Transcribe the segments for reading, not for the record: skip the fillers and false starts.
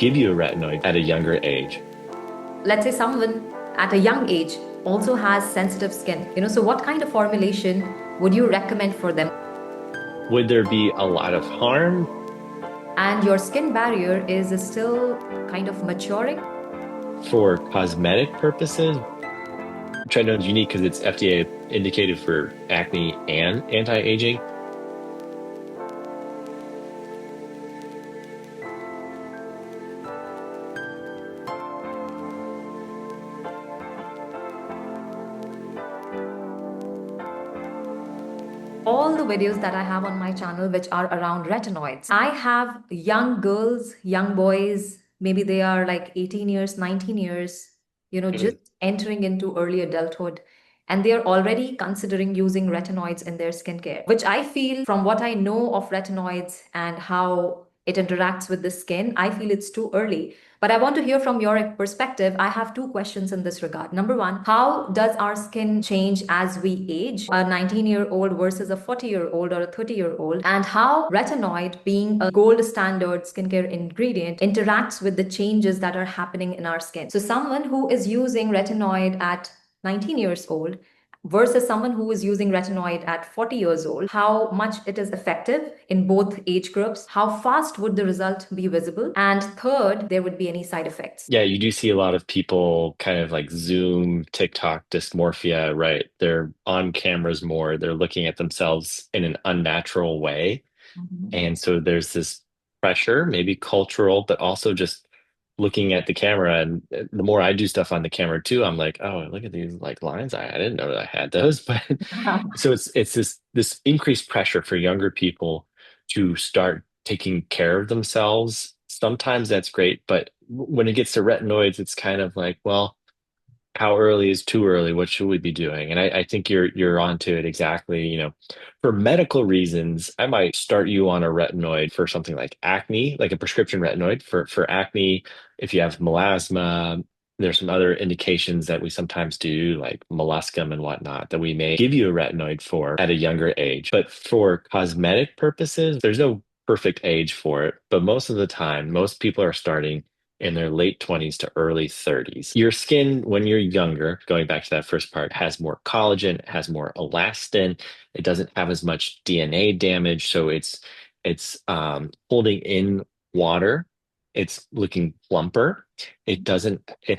give you a retinoid at a younger age. Let's say someone at a young age also has sensitive skin, so what kind of formulation would you recommend for them? Would there be a lot of harm? And your skin barrier is still kind of maturing. For cosmetic purposes, tretinoin is unique because it's FDA indicated for acne and anti-aging. All the videos that I have on my channel, which are around retinoids, I have young girls, young boys, maybe they are like 18 years, 19 years, Mhm. just entering into early adulthood. And they are already considering using retinoids in their skincare, which I feel, from what I know of retinoids and how it interacts with the skin, I feel it's too early. But I want to hear from your perspective. I have two questions in this regard. Number one, how does our skin change as we age? A 19-year-old versus a 40-year-old or a 30-year-old? And how retinoid, being a gold standard skincare ingredient, interacts with the changes that are happening in our skin. So someone who is using retinoid at 19 years old versus someone who is using retinoid at 40 years old, how much it is effective in both age groups, how fast would the result be visible, and third, there would be any side effects. Yeah, you do see a lot of people kind of like Zoom, TikTok dysmorphia, right? They're on cameras more, they're looking at themselves in an unnatural way. Mhm. And so there's this pressure, maybe cultural, but also just looking at the camera. And the more I do stuff on the camera too, I'm like, oh, look at these like lines. I didn't know that I had those. But so it's this increased pressure for younger people to start taking care of themselves. Sometimes that's great, but when it gets to retinoids, it's kind of like, well, how early is too early? What should we be doing? And I think you're onto it exactly. For medical reasons, I might start you on a retinoid for something like acne, like a prescription retinoid for acne. If you have melasma, there's some other indications that we sometimes do, like molluscum and whatnot, that we may give you a retinoid for at a younger age. But for cosmetic purposes, there's no perfect age for it. But most of the time, most people are starting in their late 20s to early 30s. Your skin, when you're younger, going back to that first part, has more collagen, it has more elastin. It doesn't have as much DNA damage, so it's holding in water. It's looking plumper. It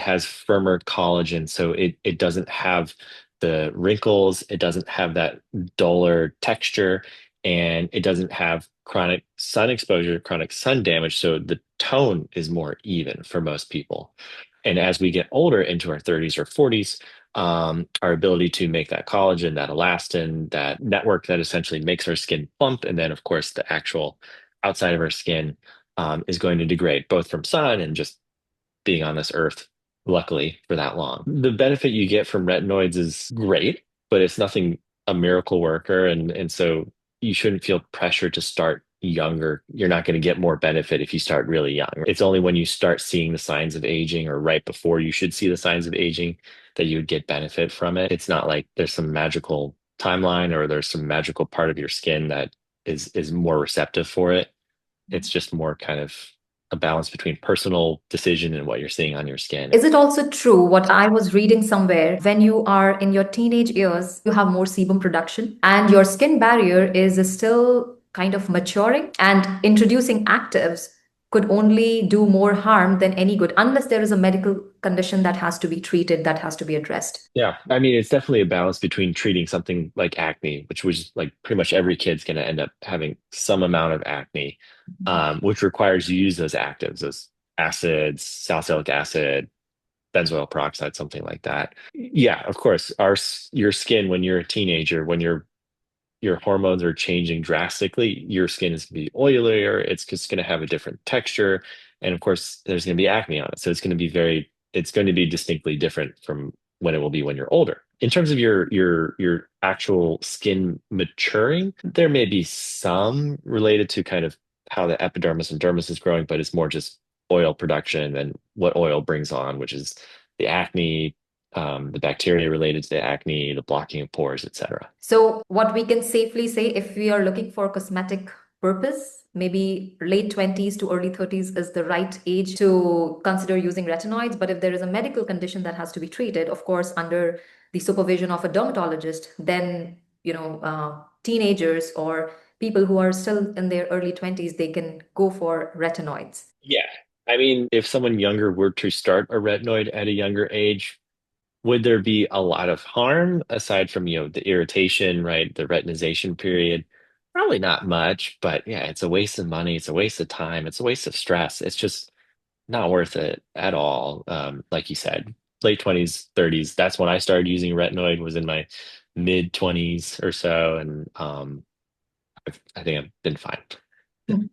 has firmer collagen, so it doesn't have the wrinkles, it doesn't have that duller texture, and it doesn't have chronic sun exposure, chronic sun damage. So the tone is more even for most people. And as we get older into our 30s or 40s, our ability to make that collagen, that elastin, that network that essentially makes our skin plump, and then, of course, the actual outside of our skin is going to degrade, both from sun and just being on this earth, luckily, for that long. The benefit you get from retinoids is great, but it's nothing a miracle worker. And so you shouldn't feel pressure to start younger. You're not going to get more benefit if you start really young. It's only when you start seeing the signs of aging or right before you should see the signs of aging that you would get benefit from it. It's not like there's some magical timeline or there's some magical part of your skin that is more receptive for it. It's just more kind of a balance between personal decision and what you're seeing on your skin. Is it also true what I was reading somewhere? When you are in your teenage years, you have more sebum production and your skin barrier is still kind of maturing, and introducing actives could only do more harm than any good unless there is a medical condition that has to be treated, that has to be addressed. Yeah, I mean, it's definitely a balance between treating something like acne, which was like pretty much every kid's going to end up having some amount of acne, which requires you use those actives, those acids, salicylic acid, benzoyl peroxide, something like that. Yeah, of course, your skin when you're a teenager, when your hormones are changing drastically, your skin is going to be oilier, it's just going to have a different texture, and of course, there's going to be acne on it. So it's going to be distinctly different from when it will be when you're older. In terms of your actual skin maturing, there may be some related to kind of how the epidermis and dermis is growing, but it's more just oil production and what oil brings on, which is the acne, the bacteria related to the acne, the blocking of pores, etc. So, what we can safely say, if we are looking for cosmetic purpose, maybe late 20s to early 30s is the right age to consider using retinoids. But if there is a medical condition that has to be treated, of course, under the supervision of a dermatologist, then, teenagers or people who are still in their early 20s, they can go for retinoids. Yeah. I mean, if someone younger were to start a retinoid at a younger age, would there be a lot of harm aside from, the irritation, right? The retinization period? Probably not much, but yeah, it's a waste of money. It's a waste of time. It's a waste of stress. It's just not worth it at all. Like you said, late 20s, 30s, that's when I started using retinoid, was in my mid 20s or so. And I think I've been fine.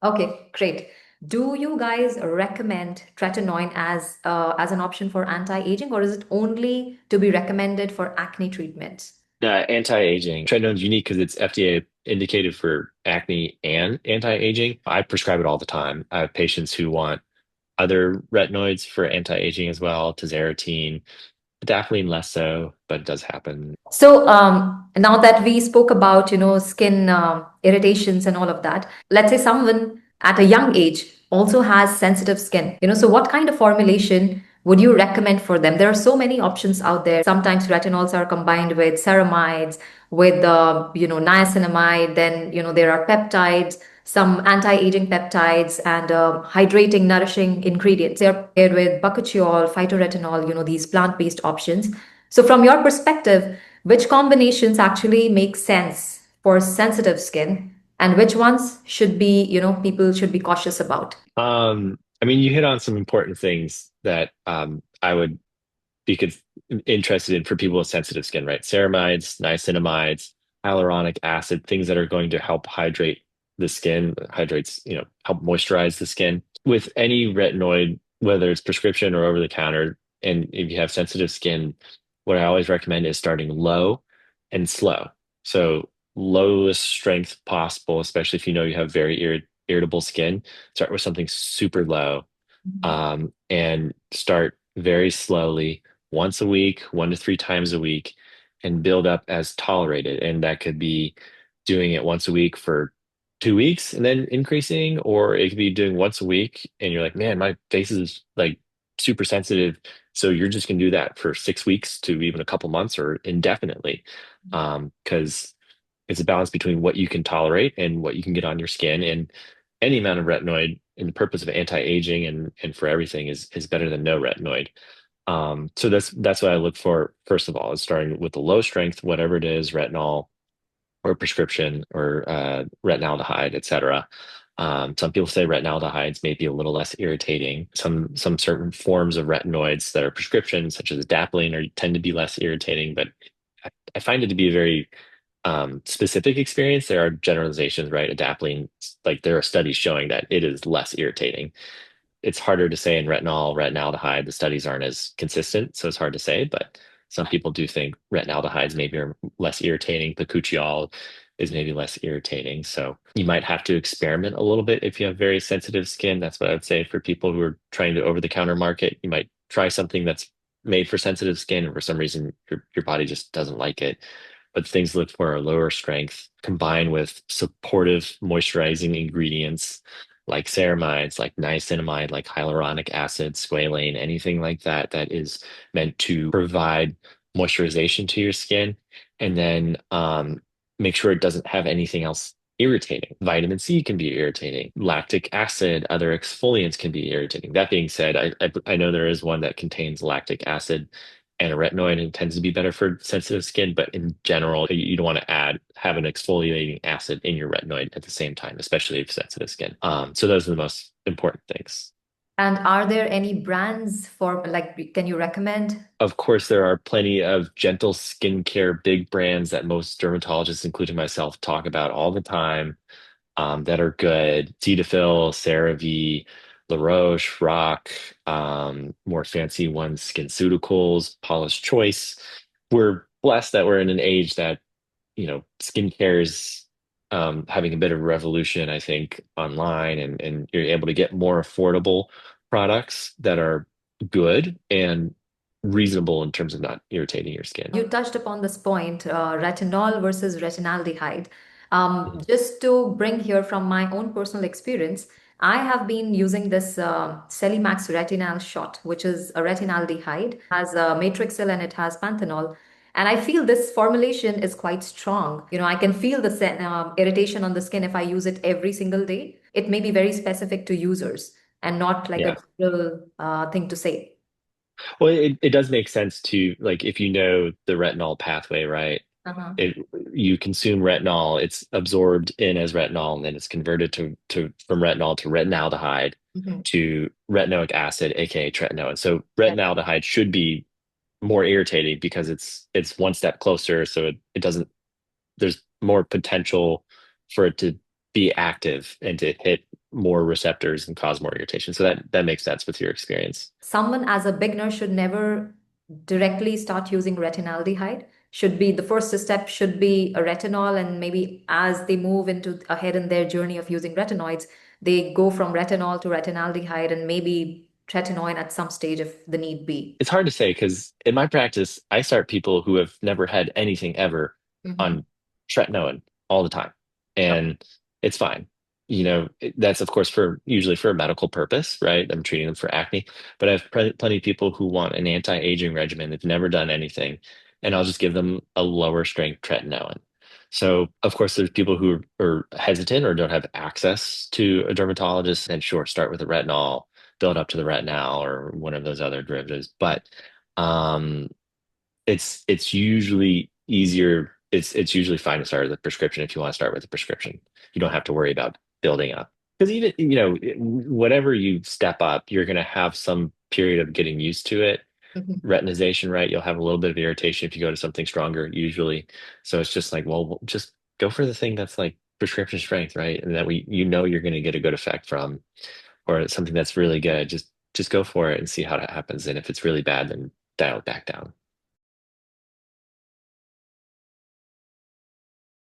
Okay, great. Do you guys recommend tretinoin as an option for anti-aging, or is it only to be recommended for acne treatments? Anti-aging. Tretinoin is unique because it's FDA indicated for acne and anti-aging. I prescribe it all the time. I have patients who want other retinoids for anti-aging as well, tazarotene, adapalene less so, but it does happen. So now that we spoke about, skin irritations and all of that, let's say someone at a young age also has sensitive skin, so what kind of formulation would you recommend for them? There are so many options out there. Sometimes retinols are combined with ceramides, with niacinamide. Then, there are peptides, some anti-aging peptides, and hydrating, nourishing ingredients. They're paired with bakuchiol, phytoretinol, these plant-based options. So, from your perspective, which combinations actually make sense for sensitive skin, and which ones should be, people should be cautious about? I mean, you hit on some important things that I would be interested in for people with sensitive skin, right? Ceramides, niacinamides, hyaluronic acid, things that are going to help hydrate the skin, hydrates, help moisturize the skin. With any retinoid, whether it's prescription or over the counter, and if you have sensitive skin, what I always recommend is starting low and slow. So lowest strength possible, especially if you know you have very irritable skin. Start with something super low, and start very slowly, once a week, 1 to 3 times a week, and build up as tolerated. And that could be doing it once a week for 2 weeks and then increasing, or it could be doing once a week and you're like, man, my face is like super sensitive. So you're just gonna do that for 6 weeks to even a couple months or indefinitely. Because it's a balance between what you can tolerate and what you can get on your skin. And any amount of retinoid in the purpose of anti-aging and for everything is better than no retinoid. So that's what I look for first of all, is starting with the low strength, whatever it is, retinol or prescription or retinaldehyde, etc. Some people say retinaldehydes may be a little less irritating. Some certain forms of retinoids that are prescription, such as adapalene, tend to be less irritating, but I find it to be a very specific experience. There are generalizations, right? Adapalene, like there are studies showing that it is less irritating. It's harder to say in retinol, retinaldehyde. The studies aren't as consistent, so it's hard to say. But some people do think retinaldehydes maybe are less irritating. Bakuchiol is maybe less irritating. So you might have to experiment a little bit if you have very sensitive skin. That's what I would say for people who are trying to over-the-counter market. You might try something that's made for sensitive skin, and for some reason your body just doesn't like it. But things to look for are lower strength combined with supportive moisturizing ingredients like ceramides, like niacinamide, like hyaluronic acid, squalane, anything like that that is meant to provide moisturization to your skin. And then make sure it doesn't have anything else irritating. Vitamin C can be irritating. Lactic acid, other exfoliants can be irritating. That being said, I know there is one that contains lactic acid and a retinoid and tends to be better for sensitive skin, but in general, you don't want to have an exfoliating acid in your retinoid at the same time, especially if sensitive skin. So those are the most important things. And are there any brands for, like, can you recommend? Of course, there are plenty of gentle skincare big brands that most dermatologists, including myself, talk about all the time, that are good. Cetaphil, CeraVe, La Roche, Rock, more fancy ones, SkinCeuticals, Paula's Choice. We're blessed that we're in an age that, skincare is having a bit of a revolution, I think, online, and you're able to get more affordable products that are good and reasonable in terms of not irritating your skin. You touched upon this point, retinol versus retinaldehyde. Mhm. Just to bring here from my own personal experience, I have been using this Celimax retinal shot, which is a retinaldehyde, has a matrixyl and it has panthenol. And I feel this formulation is quite strong. I can feel the irritation on the skin if I use it every single day. It may be very specific to users and not like a Yeah. general thing to say. Well, it does make sense to like if you know the retinol pathway, right? Uh-huh. It you consume retinol, it's absorbed in as retinol, and then it's converted to from retinol to retinaldehyde Mhm. to retinoic acid, aka tretinoin. So Yeah. retinaldehyde should be more irritating because it's one step closer, so it doesn't there's more potential for it to be active and to hit more receptors and cause more irritation. So that makes sense with your experience. Someone as a beginner should never directly start using retinaldehyde. Should be the first step should be a retinol, and maybe as they move into ahead in their journey of using retinoids, they go from retinol to retinaldehyde and maybe tretinoin at some stage if the need be. It's hard to say because in my practice, I start people who have never had anything ever Mhm. on tretinoin all the time, and it's fine. That's of course for usually for a medical purpose, right? I'm treating them for acne, but I have plenty of people who want an anti-aging regimen. They've never done anything, and I'll just give them a lower strength tretinoin. So, of course, there's people who are hesitant or don't have access to a dermatologist, and sure, start with a retinol, build up to the retinal or one of those other derivatives. But um, it's usually easier. It's usually fine to start with a prescription if you want to start with a prescription. You don't have to worry about building up because even whatever you step up, you're going to have some period of getting used to it. Mhm. Retinization, right? You'll have a little bit of irritation if you go to something stronger, usually. So it's just like, well, just go for the thing that's like prescription strength, right? And that you're going to get a good effect from or something that's really good, just go for it and see how that happens. And if it's really bad, then dial it back down.